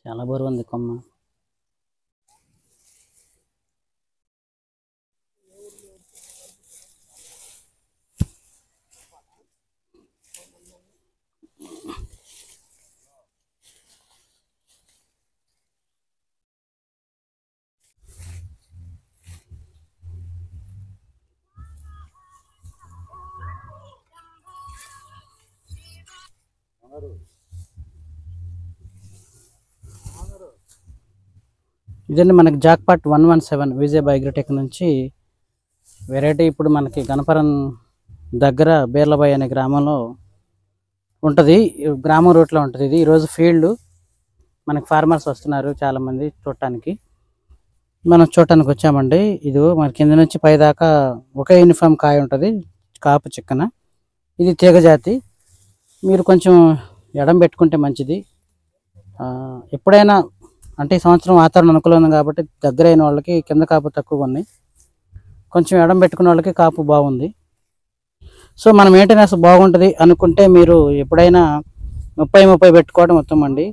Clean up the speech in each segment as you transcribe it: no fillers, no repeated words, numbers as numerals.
చాలా బరువుంది కొమ్మ. ఇదండి మనకి జాక్పాట్ 117 విజయ్ బయోగ్రటెక్ నుంచి వెరైటీ. ఇప్పుడు మనకి గణపరం దగ్గర బేర్లబాయి అనే గ్రామంలో ఉంటుంది, గ్రామం రూట్లో ఉంటుంది ఇది. ఈరోజు ఫీల్డ్ మనకి ఫార్మర్స్ వస్తున్నారు చాలామంది చూడటానికి. మనం చూడటానికి వచ్చామండి. ఇది మన కింద నుంచి పై దాకా ఒకే యూనిఫామ్ కాయ ఉంటుంది, కాపు చిక్కన. ఇది తీగ జాతి. మీరు కొంచెం ఎడం పెట్టుకుంటే మంచిది. ఎప్పుడైనా అంటే ఈ సంవత్సరం వాతావరణం అనుకూలంగా ఉంది కాబట్టి దగ్గర అయిన వాళ్ళకి కింద కాపు తక్కువగా ఉన్నాయి, కొంచెం ఎడం పెట్టుకున్న వాళ్ళకి కాపు బాగుంది. సో మన మెయింటెనెన్స్ బాగుంటుంది అనుకుంటే మీరు ఎప్పుడైనా 30-30 పెట్టుకోవడం ఉత్తమం అండి.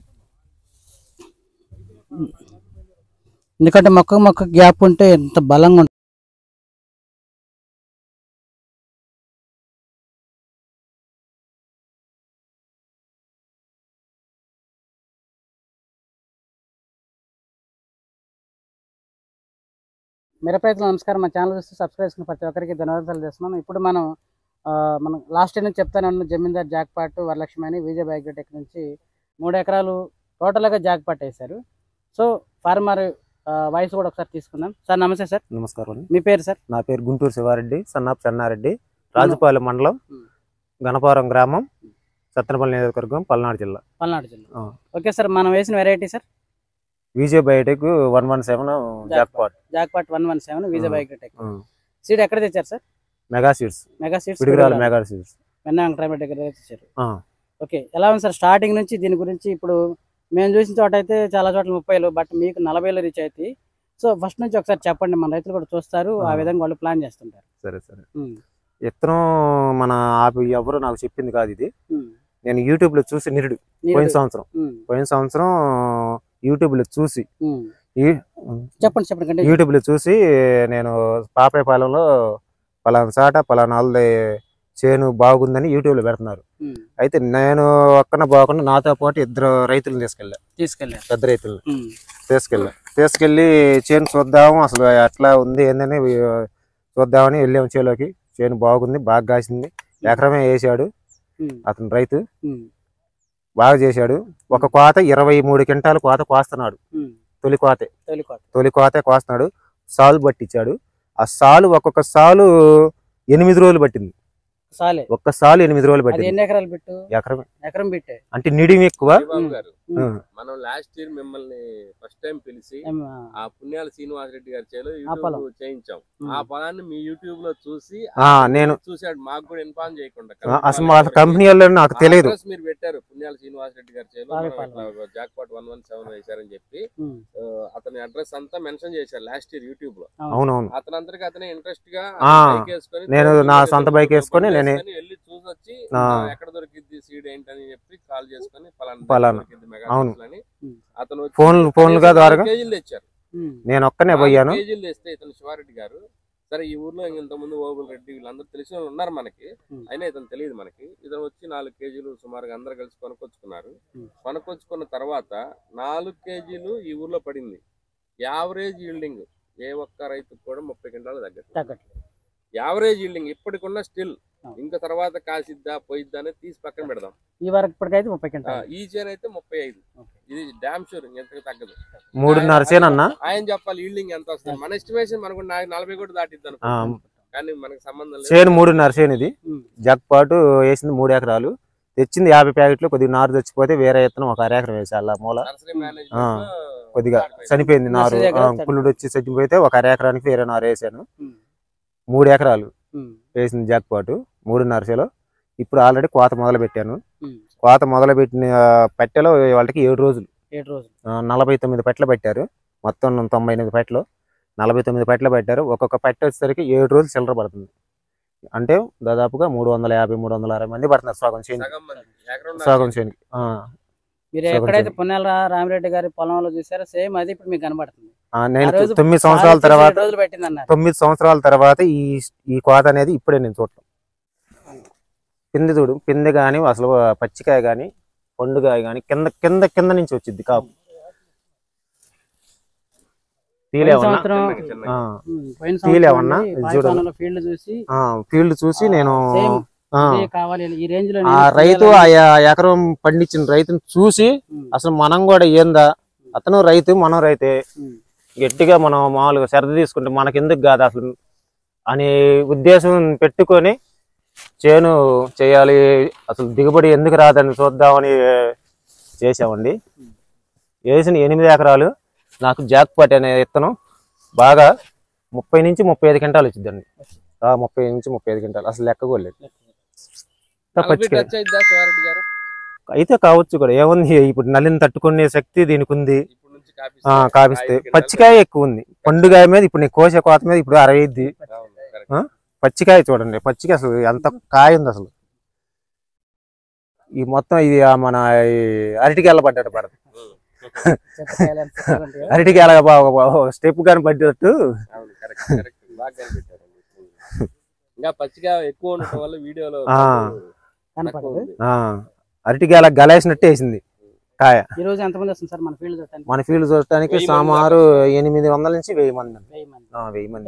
ఎందుకంటే మొక్క గ్యాప్ ఉంటే ఎంత బలంగా ఉంటుంది. మిరప నమస్కారం. మా ఛానల్ చూస్తే సబ్స్క్రైబ్ చేసుకుని ప్రతి ఒక్కరికి ధన్యవాదాలు చేస్తున్నాను. ఇప్పుడు మనం లాస్ట్ టైం నుంచి చెప్తాను, జమీందార్ జాక్పాట్ వరలక్ష్మి అని విజయ్ బయోగ్రటెక్ నుంచి 3 ఎకరాలు టోటల్గా జాక్పాట్ వేశారు. సో ఫార్మర్ వాయిస్ కూడా ఒకసారి తీసుకుందాం. సార్ నమస్తే. సార్ నమస్కారం. మీ పేరు? సార్ నా పేరు గుంటూరు శివారెడ్డి, సన్నాప్ చెన్నారెడ్డి, రాజుపాలెం మండలం, గణపారం గ్రామం, సత్తెనపల్లి నియోజకవర్గం, పల్నాడు జిల్లా. ఓకే సార్, మనం వేసిన variety sir Vijay Biotech 117 jackpot 117 Vijay Biotech. Seed ఎక్కడ తెచ్చారు sir? Mega seeds mega seeds దగ్గర తెచ్చారు. ఓకే, ఎలా ఉంది సార్ స్టార్టింగ్ నుంచి దీని గురించి? ఇప్పుడు మేము చూసిన చోట అయితే చాలా చోట్ల 30, బట్ మీకు 40 రీచ్ అవుతాయి. సో ఫస్ట్ నుంచి ఒకసారి చెప్పండి, మన రైతులు కూడా చూస్తారు, ఆ విధంగా వాళ్ళు ప్లాన్ చేస్తుంటారు. సరే. విత్తనం మన ఎవరు నాకు చెప్పింది కాదు, ఇది నేను యూట్యూబ్ లో చూసి నిరుడు పోయిన సంవత్సరం యూట్యూబ్ లో చూసి చెప్పండి యూట్యూబ్ లో చూసి నేను పాపాయపాలెంలో పలానా చాట పలానా వాళ్ళది చేను బాగుందని యూట్యూబ్ లో పెడుతున్నారు. అయితే నేను ఒక్కన బాగుండా నాతో పాటు 2 రైతులను తీసుకెళ్ళా, పెద్ద రైతులను తీసుకెళ్ళి చేను చూద్దాము, అసలు ఎట్లా ఉంది ఏందని చూద్దామని వెళ్ళాము. చేలోకి చేను బాగుంది, బాగా కాసింది. ఎకరమే వేసాడు అతను, రైతు బాగా చేశాడు. ఒక కోత 23 క్వింటాలు కోత కోస్తున్నాడు. తొలి కోతే కోస్తున్నాడు. సాలు పట్టించాడు. ఆ సాలు ఒక్కొక్క సాలు 8 రోజులు పట్టింది. ఒక్క సాలు 8 రోజులు పట్టింది. ఎన్ని ఎకరాలు పెట్టు? ఎకరం పెట్టే అంటే నిడిమి ఎక్కువ. మనం లాస్ట్ ఇయర్ మిమ్మల్ని ఫస్ట్ టైం పిలిచి ఆ పుణ్యాల శ్రీనివాస్ రెడ్డి గారి చేలో చేయించాం. ఆ పొలాన్ని మీ యూట్యూబ్ లో చూసి నేను చూసాడు, మాకు కూడా ఇన్ఫార్మ్ చేయకుండా. అసలు మా కంపెనీ నాకు తెలియదు. మీరు పెట్టారు పుణ్యాల శ్రీనివాస్ రెడ్డి గారి చేలో జాక్పాట్ 117 వేశారని చెప్పి అతని అడ్రస్ అంతా మెన్షన్ చేశారు లాస్ట్ ఇయర్ యూట్యూబ్ లో. అవునవును. అతనంతరికి అతనే ఇంట్రెస్ట్ గా నేను నా సొంత బైక్ వేసుకొని వెళ్ళి చూసొచ్చి ఎక్కడ దొరికింది సీడ్ ఏంటని చెప్పి కాల్ చేసుకుని పలానా అతను ఫోన్లుగా ద్వారా కేజీలు తెచ్చారు. నేను ఒక్కనే పోయాను. కేజీలు తెస్తే ఇతను శివారెడ్డి గారు, సరే ఈ ఊర్లో ఇంతకుముందు ఓబుల్ రెడ్డి వీళ్ళందరూ తెలిసిన వాళ్ళు ఉన్నారు మనకి, అయినా ఇతను తెలియదు మనకి. ఇతను వచ్చి 4 కేజీలు సుమారుగా అందరు కలిసి కొనుక్కొచ్చుకున్నారు. కొనుక్కొచ్చుకున్న తర్వాత 4 కేజీలు ఈ ఊర్లో పడింది. యావరేజ్ ఈల్డింగ్ ఏ ఒక్క రైతుకు కూడా 30 క్వింటాలు తగ్గట్లేదు. యావరేజ్ ఈల్డింగ్ ఇప్పటికున్న స్టిల్. ఇంకా తర్వాత కాసిద్దా పోయిద్దా అనేది తీసి పక్కన పెడదాం. ఈ వరకు ఇప్పటికైతే 30 క్వింటాలు, ఈ చేను అయితే 35. ఇది డామ్ షూర్, ఎంతకు తగ్గదు. 3.5 చేను అన్న ఆయన చెప్పాలి ఈల్డింగ్ ఎంత వస్తుంది. మన ఎస్టిమేషన్ మనకు 40 కూడా దాటిద్దాను, కానీ మనకు సంబంధం లేదు. చేను 3.5 చేను. ఇది జాక్పాట్ వేసింది 3 ఎకరాలు, తెచ్చింది 50 ప్యాకెట్లు. కొద్దిగా నారు తెచ్చిపోతే వేరే విత్తనం ఒక 1/2 ఎకరం వేసి అలా మూల కొద్దిగా చనిపోయింది నారు. పుల్లుడు వచ్చి చచ్చిపోతే ఒక 1/2 ఎకరానికి వేరే నారు వేసాను. 3 ఎకరాలు వేసింది జాక్పాట్ 3.5 చేలో. ఇప్పుడు ఆల్రెడీ కోత మొదలు పెట్టాను. కోత మొదలు పెట్టిన పెట్టెలో వాళ్ళకి 7 రోజులు 49 పెట్టెలు పెట్టారు. మొత్తం 98 పెట్టెలు 49 పెట్టెలు పెట్టారు. ఒక్కొక్క పెట్టె వచ్చేసరికి 7 రోజులు చిల్లర పడుతుంది. అంటే దాదాపుగా 350-360 మంది పడుతున్నారు సగం చేను. మీరు ఎక్కడైతే పొన్నాల రామిరెడ్డి గారి పొలంలో చూసారో సేమ్ అది ఇప్పుడు మీకు కనబడుతుంది. నేను 9 సంవత్సరాల తర్వాత 9 సంవత్సరాల తర్వాత ఈ కోత అనేది ఇప్పుడే నేను చూడటం. పిందె చూడు, పిందె కానీ అసలు పచ్చికాయ కానీ పండుగాయ కానీ కింద కింద కింద నుంచి వచ్చింది కాపు. ఫీల్డ్ చూసి నేను ఆ రైతు ఆ ఎకరం పండించిన రైతుని చూసి అసలు మనం కూడా ఏందా, అతను రైతు మనం రైతే, గట్టిగా మనం మామూలుగా శ్రద్ధ తీసుకుంటే మనకెందుకు కాదు అసలు అనే ఉద్దేశం పెట్టుకొని చేను చేయాలి, అసలు దిగుబడి ఎందుకు రాదని చూద్దామని చేసామండి. వేసిన 8 ఎకరాలు నాకు జాక్పాట్ అనే విత్తనం బాగా 30 నుంచి 35 క్వింటాలు వచ్చిందండి. 30 నుంచి 35 క్వింటాలు అసలు లెక్కకోలేదు. అయితే కావచ్చు కూడా, ఏముంది ఇప్పుడు నల్లిని తట్టుకునే శక్తి దీనికి ఉంది. కాపిస్తే పచ్చికాయ ఎక్కువ ఉంది, పండుగాయ మీద ఇప్పుడు నేను కోసే కోత మీద ఇప్పుడు 60. పచ్చికాయ చూడండి, పచ్చికాయ అసలు ఎంత కాయ ఉంది అసలు. ఈ మొత్తం ఇది మన అరటికాయల పడ్డట్టు పడదు, అరటికాయల స్టెప్ కానీ పడ్డట్టు. అరటికాయల గలేసినట్టు వేసింది కాయ. మన ఫీల్డ్ చూడటానికి సుమారు 800 నుంచి 1000 మంది. 1000 మంది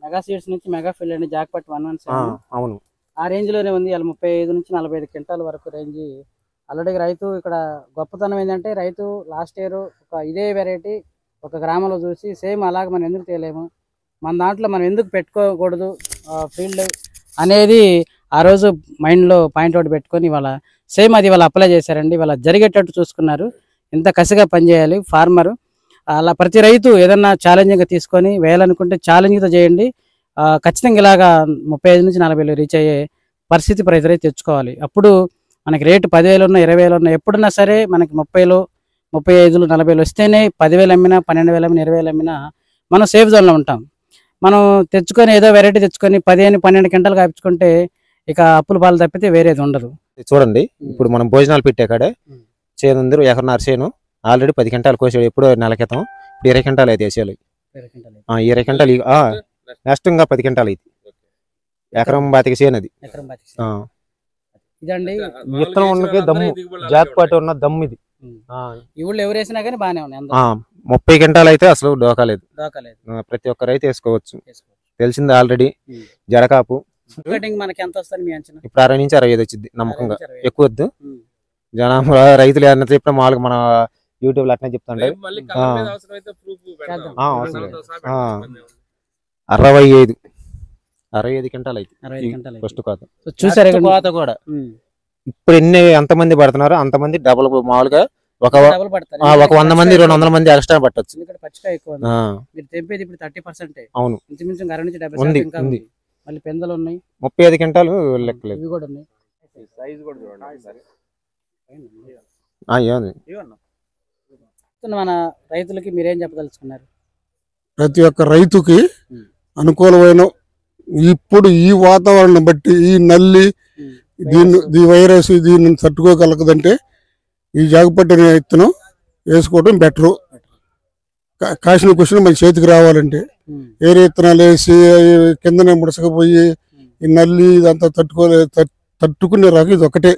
మెగా సీడ్స్ నుంచి మెగా ఫీల్డ్ అండి, జాక్పాట్ 117. అవును, ఆ రేంజ్ లోనే ఉంది. 35 నుంచి 45 క్వింటాల వరకు రేంజ్. ఆల్రెడీ రైతు ఇక్కడ గొప్పతనం ఏంటంటే, రైతు లాస్ట్ ఇయర్ ఇదే వెరైటీ ఒక గ్రామంలో చూసి సేమ్ అలాగే మనం ఎందుకు తేలేము, మన దాంట్లో మనం ఎందుకు పెట్టుకోకూడదు ఫీల్డ్ అనేది ఆ రోజు మైండ్లో పాయింట్అవుట్ పెట్టుకొని ఇవాళ సేమ్ అది ఇవాళ అప్లై చేశారండి. ఇవాళ జరిగేటట్టు చూసుకున్నారు. ఎంత కసిగా పనిచేయాలి ఫార్మరు. అలా ప్రతి రైతు ఏదన్నా ఛాలెంజింగ్గా తీసుకొని వేయాలనుకుంటే ఛాలెంజ్తో చేయండి. ఖచ్చితంగా ఇలాగా 35 నుంచి 40 రీచ్ అయ్యే పరిస్థితి ప్రతి రైతు తెచ్చుకోవాలి. అప్పుడు మనకి రేటు 10,000 ఉన్నా 20,000 ఉన్నా ఎప్పుడున్నా సరే మనకి 30, 35, 40 వస్తేనే 10,000 అమ్మినా 12,000 అమ్మినా 20,000 అమ్మినా మనం సేఫ్ జోన్లో ఉంటాం. మనం తెచ్చుకొని ఏదో వెరైటీ తెచ్చుకొని 15-12 క్వింటాలు కాపించుకుంటే ఇక అప్పుల పాలు తప్పితే వేరేది ఉండదు. చూడండి, ఇప్పుడు మనం భోజనాలు పెట్టే కాడే చేను ఉంది, 1.5 ఎకరం చేను ఆల్రెడీ 10 క్వింటాలు కోసాడు ఎప్పుడో నెల క్రితం. ఇప్పుడు 20 క్వింటాలు అయితే వేసేయాలి. 20 క్వింటాలు నష్టంగా 10 క్వింటాలు అయితే ఎకరం బాతికి చేను అది. ఇదండి విత్తనం ఉన్నకే దమ్ము, జాక్పాట్ ఉన్న దమ్ము ఇది. ఈ ఊళ్ళో ఎవరు వేసినా కానీ బాగానే ఉన్నాయి. 30 క్వింటాలు అయితే అసలు డోకాలేదు. ప్రతి ఒక్క రైతు వేసుకోవచ్చు, తెలిసింది ఆల్రెడీ. జడకాపు మనకి ఎంత వస్తుంది మీ అంచనా? ఇప్పుడు 60 నుంచి 65 వచ్చింది నమ్మకంగా, ఎక్కువ వద్దు. జనాభా రైతులు ఏమన్నా చెప్పినా మామూలుగా మన యూట్యూబ్ లో అట్నే చెప్తాండే. 65 క్వింటాలు అయితే ఫస్ట్ కోత. చూసారు కోత కూడా ఇప్పుడు ఎంతమంది పడుతున్నారో అంతమంది డబుల్ మామూలుగా ఒక 100 మంది 200 మంది ఎక్స్ట్రా పట్టొచ్చు. అవును, మళ్ళీ పెందలు ఉన్నాయి. 35 క్వింటాలు లెక్కలేదు. ఇవి కూడా ఉన్నాయి. మన రైతులకి మీరేం చెప్పదలుచుకున్నారు? ప్రతి ఒక్క రైతుకి అనుకూలమైన ఇప్పుడు ఈ వాతావరణం బట్టి ఈ నల్లి ఈ వైరస్ దీన్ని తట్టుకోగలగదంటే ఈ జాగపట్టిన విత్తనం వేసుకోవడం బెటరు. కాసిన క్వశ్చన్ మన చేతికి రావాలంటే ఏరే విత్తనాలు వేసి కిందనే ముడసకపోయి ఈ నల్లి ఇదంతా తట్టుకునే రకం ఇది ఒకటే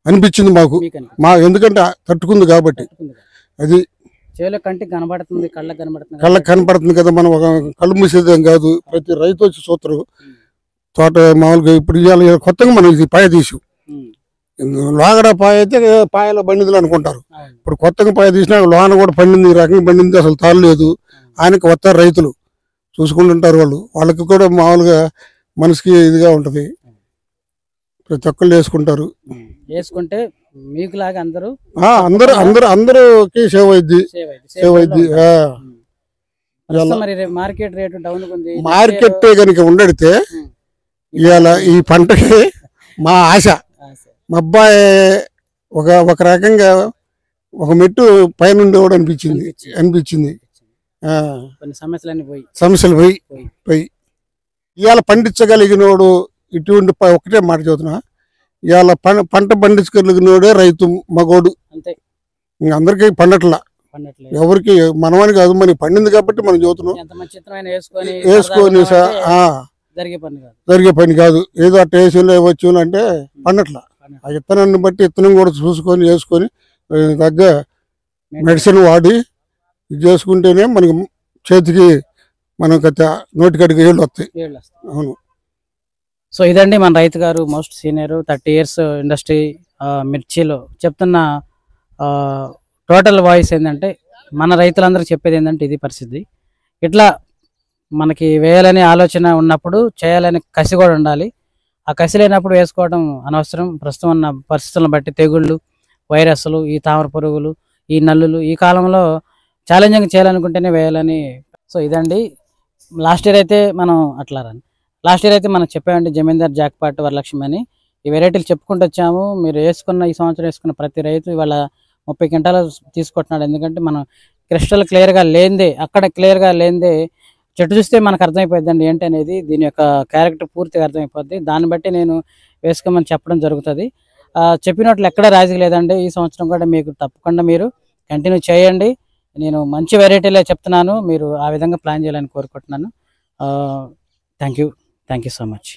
అనిపించింది మాకు. ఎందుకంటే తట్టుకుంది కాబట్టి. అది కంటికి కనబడుతుంది, కళ్ళకి కనపడుతుంది కదా, మనం ఒక కళ్ళు మూసేదేం కాదు. ప్రతి రైతు వచ్చి చూస్తారు తోట మామూలుగా. ఇప్పుడు ఇవాళ కొత్తగా మనం ఇది పాయ తీసాం. లోగడ పాయ అయితే పాయలో పండింది అనుకుంటారు. ఇప్పుడు కొత్తగా పాయ తీసినా లోన కూడా పండింది, ఈ రకంగా పండింది, అసలు తాళలేదు. ఆయనకి వస్తారు రైతులు చూసుకుంటుంటారు. వాళ్ళకి కూడా మామూలుగా మనసుకి ఇదిగా ఉంటది. ప్రతి ఒక్కళ్ళు వేసుకుంటారు. వేసుకుంటే మీకులాగా అందరికి సేవ్ అయింది. మార్కెట్ రేటు డౌన్ ఉంది. మార్కెట్ కనుక ఉండడితే ఇవాళ ఈ పంటకి మా ఆశ. మా అబ్బాయి ఒక రకంగా ఒక మెట్టు పైన ఉండేవాడు అనిపించింది. సమస్యలు పోయి ఇవాళ పండించగలిగినోడు ఇటువంటి ఒకటే మాట చదువుతున్నా, ఇవాళ పంట పండించుకోగలిగినోడే రైతు మగోడు. అంతే, ఇంక అందరికీ పండట్లా, పండట్లేదు. ఎవరికి మనమని కాదు, మనకి పండింది కాబట్టి మనం చదువుతున్నాం. ఎంత మంచి చిత్రమైన వేసుకొని వేసుకొని జరిగే పని కాదు, జరిగే పని కాదు. ఏదో అట్ట వేసులు వచ్చు అంటే పండట్లా. ఆ విత్తనాన్ని బట్టి విత్తనం కూడా చూసుకొని వేసుకొని తగ్గ మెడిసిన్ వాడి ఇది చేసుకుంటేనే మనకి చేతికి మనకు నోటికడికి ఏళ్ళు వస్తాయి. అవును. సో ఇదండి మన రైతు గారు, మోస్ట్ సీనియర్, 30 years ఇండస్ట్రీ మిర్చిలో చెప్తున్న టోటల్ వాయిస్ ఏంటంటే, మన రైతులందరూ చెప్పేది ఏంటంటే ఇది పరిస్థితి. ఇట్లా మనకి వేయాలనే ఆలోచన ఉన్నప్పుడు చేయాలనే కసి కూడా ఉండాలి. ఆ కసి లేనప్పుడు వేసుకోవడం అనవసరం. ప్రస్తుతం ఉన్న పరిస్థితులను బట్టి తెగుళ్ళు, వైరస్లు, ఈ తామర పురుగులు, ఈ నల్లులు ఈ కాలంలో ఛాలెంజింగ్ చేయాలనుకుంటేనే వేయాలని. సో ఇదండి. లాస్ట్ ఇయర్ అయితే మనం చెప్పామండి జమీందార్ జాక్పాట్ వరలక్ష్మి అని. ఈ వెరైటీలు చెప్పుకుంటూ వచ్చాము. మీరు ఈ సంవత్సరం వేసుకున్న ప్రతి రైతు ఇవాళ 30 క్వింటాలు తీసుకుంటున్నాడు. ఎందుకంటే మనం క్రిస్టల్ క్లియర్గా లేనిదే చెట్టు చూస్తే మనకు అర్థమైపోద్దండి ఏంటి అనేది. దీని యొక్క క్యారెక్టర్ పూర్తిగా అర్థమైపోద్ది. దాన్ని బట్టి నేను వేసుకోమని చెప్పడం జరుగుతుంది. చెప్పినట్లు ఎక్కడ రాజీ లేదండి. ఈ సంవత్సరం కూడా మీకు తప్పకుండా మీరు కంటిన్యూ చేయండి. నేను మంచి వెరైటీలే చెప్తున్నాను, మీరు ఆ విధంగా ప్లాన్ చేయాలని కోరుకుంటున్నాను. Thank you so much.